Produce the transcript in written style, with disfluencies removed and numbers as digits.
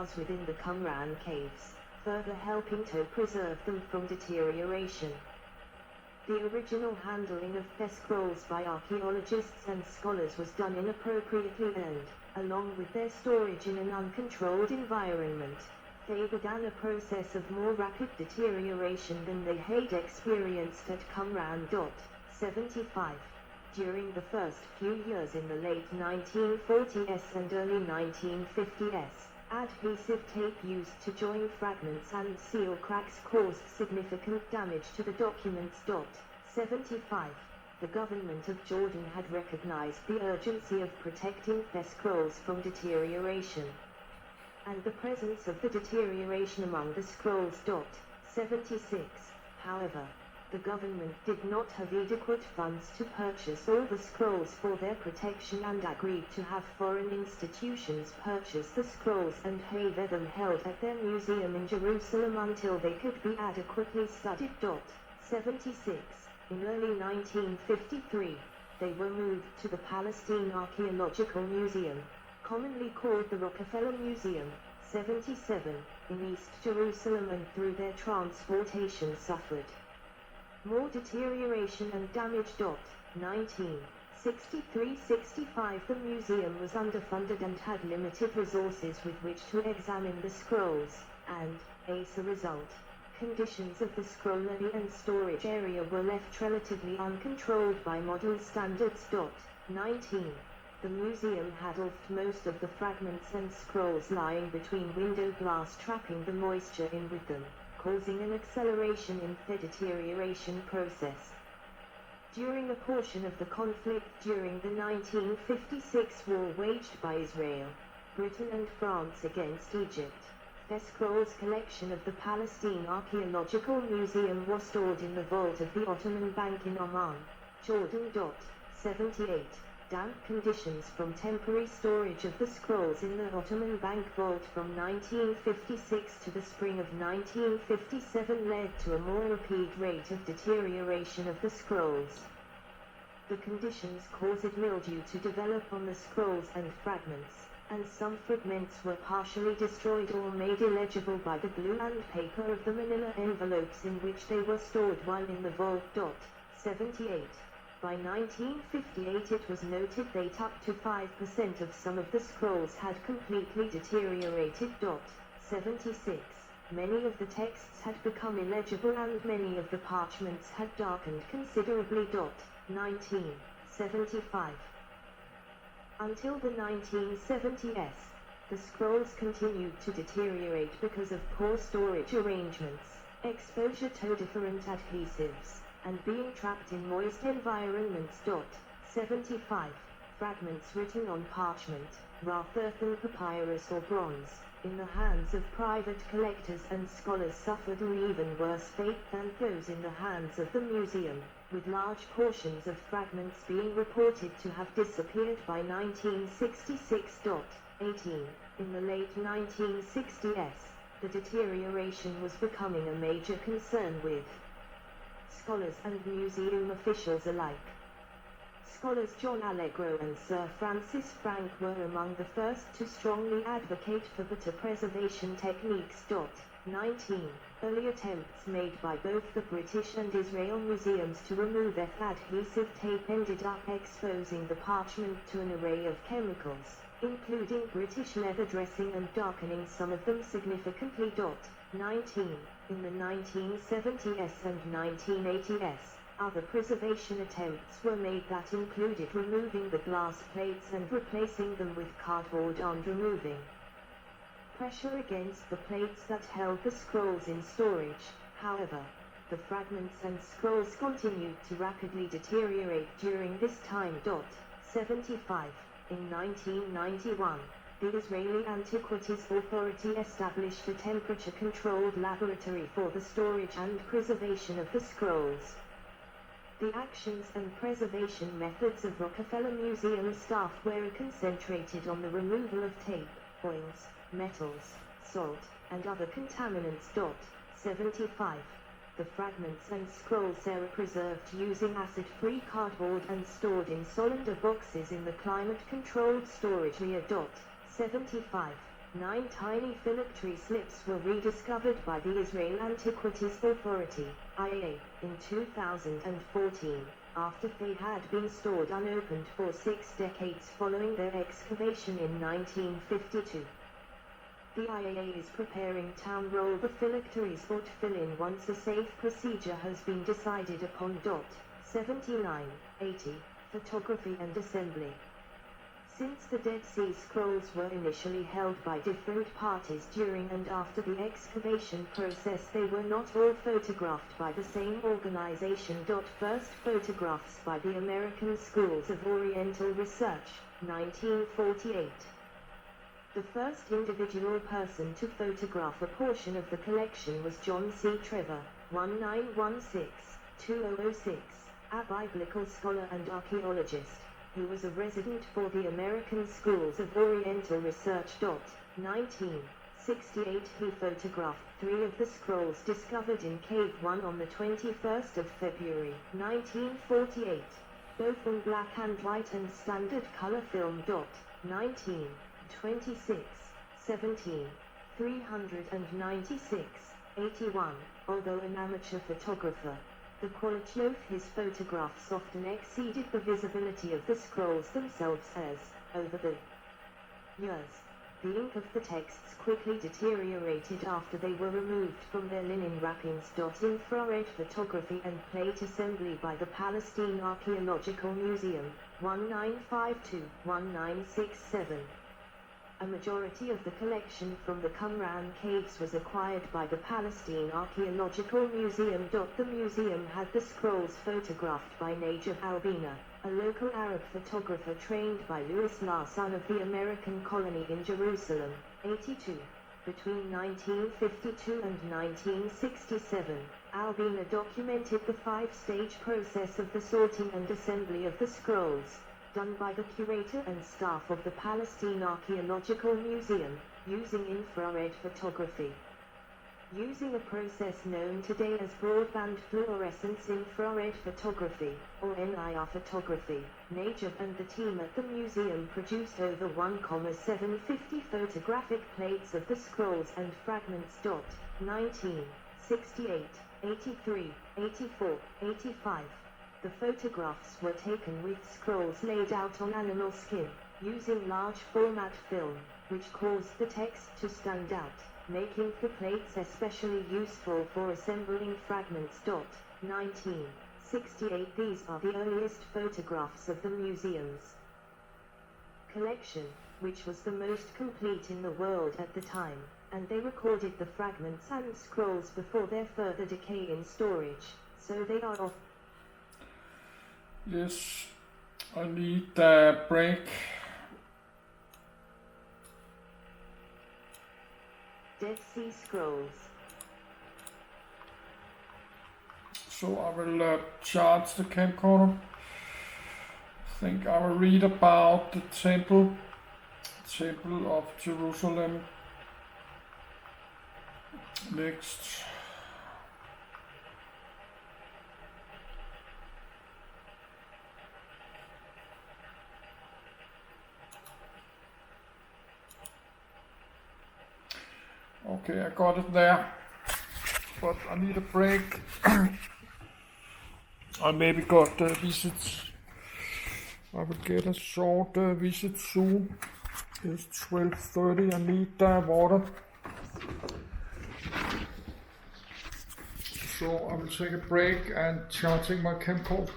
house within the Qumran caves, further helping to preserve them from deterioration. The original handling of the scrolls by archaeologists and scholars was done inappropriately and, along with their storage in an uncontrolled environment, they began a process of more rapid deterioration than they had experienced at Qumran. 75. During the first few years in the late 1940s and early 1950s, adhesive tape used to join fragments and seal cracks caused significant damage to the documents. 75. The government of Jordan had recognized the urgency of protecting the scrolls from deterioration, and the presence of the deterioration among the scrolls. 76. However, the government did not have adequate funds to purchase all the scrolls for their protection and agreed to have foreign institutions purchase the scrolls and have them held at their museum in Jerusalem until they could be adequately studied. 76. In early 1953, they were moved to the Palestine Archaeological Museum, commonly called the Rockefeller Museum. 77. In East Jerusalem, and through their transportation suffered more deterioration and damage. 1963-65. The museum was underfunded and had limited resources with which to examine the scrolls, and, as a result, conditions of the scrollery and storage area were left relatively uncontrolled by modern standards. 19. The museum had left most of the fragments and scrolls lying between window glass, trapping the moisture in with them, causing an acceleration in the deterioration process. During a portion of the conflict during the 1956 war waged by Israel, Britain and France against Egypt, the scrolls collection of the Palestine Archaeological Museum was stored in the vault of the Ottoman Bank in Amman, Jordan. 78. Damp conditions from temporary storage of the scrolls in the Ottoman Bank vault from 1956 to the spring of 1957 led to a more rapid rate of deterioration of the scrolls. The conditions caused mildew to develop on the scrolls and fragments, and some fragments were partially destroyed or made illegible by the glue and paper of the manila envelopes in which they were stored while in the vault. 78. By 1958 it was noted that up to 5% of some of the scrolls had completely deteriorated. 76. Many of the texts had become illegible and many of the parchments had darkened considerably. 1975. Until the 1970s, the scrolls continued to deteriorate because of poor storage arrangements, exposure to different adhesives, and being trapped in moist environments. 75. Fragments written on parchment, rather than papyrus or bronze, in the hands of private collectors and scholars suffered an even worse fate than those in the hands of the museum, with large portions of fragments being reported to have disappeared by 1966. 18. In the late 1960s, the deterioration was becoming a major concern with scholars and museum officials alike. Scholars John Allegro and Sir Francis Frank were among the first to strongly advocate for better preservation techniques. 19. Early attempts made by both the British and Israel museums to remove adhesive tape ended up exposing the parchment to an array of chemicals, including British leather dressing and darkening some of them significantly. 19. In the 1970s and 1980s, other preservation attempts were made that included removing the glass plates and replacing them with cardboard and removing pressure against the plates that held the scrolls in storage. However, the fragments and scrolls continued to rapidly deteriorate during this time. 75. In 1991, the Israeli Antiquities Authority established a temperature-controlled laboratory for the storage and preservation of the scrolls. The actions and preservation methods of Rockefeller Museum staff were concentrated on the removal of tape, oils, metals, salt, and other contaminants. 75. The fragments and scrolls are preserved using acid-free cardboard and stored in cylinder boxes in the climate-controlled storage area. 75. 9 tiny phylactery slips were rediscovered by the Israel Antiquities Authority, IAA, in 2014, after they had been stored unopened for 6 decades following their excavation in 1952. The IAA is preparing to unroll the phylacteries for fill-in once a safe procedure has been decided upon. 7980 Photography and assembly. Since the Dead Sea Scrolls were initially held by different parties during and after the excavation process, they were not all photographed by the same organization. First photographs by the American Schools of Oriental Research, 1948. The first individual person to photograph a portion of the collection was John C. Trevor, 1916-2006, a biblical scholar and archaeologist, who was a resident for the American Schools of Oriental Research. 1968 he photographed 3 of the scrolls discovered in Cave 1 on the 21st of February 1948, both on black and white and standard color film. 1926, 17, 396, 81. Although an amateur photographer, the quality of his photographs often exceeded the visibility of the scrolls themselves as, over the years, the ink of the texts quickly deteriorated after they were removed from their linen wrappings. Infrared photography and plate assembly by the Palestine Archaeological Museum, 1952-1967. A majority of the collection from the Qumran caves was acquired by the Palestine Archaeological Museum. The museum had the scrolls photographed by Najib Albina, a local Arab photographer trained by Louis La, son of the American colony in Jerusalem, 82. Between 1952 and 1967, Albina documented the 5-stage process of the sorting and assembly of the scrolls, done by the curator and staff of the Palestine Archaeological Museum, using infrared photography. Using a process known today as broadband fluorescence infrared photography, or NIR photography, Najib and the team at the museum produced over 1,750 photographic plates of the scrolls and fragments. 1968, 83, 84, 85. The photographs were taken with scrolls laid out on animal skin, using large format film, which caused the text to stand out, making the plates especially useful for assembling fragments. 1968. These are the earliest photographs of the museum's collection, which was the most complete in the world at the time, and they recorded the fragments and scrolls before their further decay in storage, so they are off. Yes, I need a break. Dead Sea Scrolls. So I will charge the camcorder. I think I will read about the temple of Jerusalem next. Okay, I got it there, but I need a break. I maybe got visits. I will get a short visit soon. It's 12:30. I need water. So I will take a break and charging my camcorder.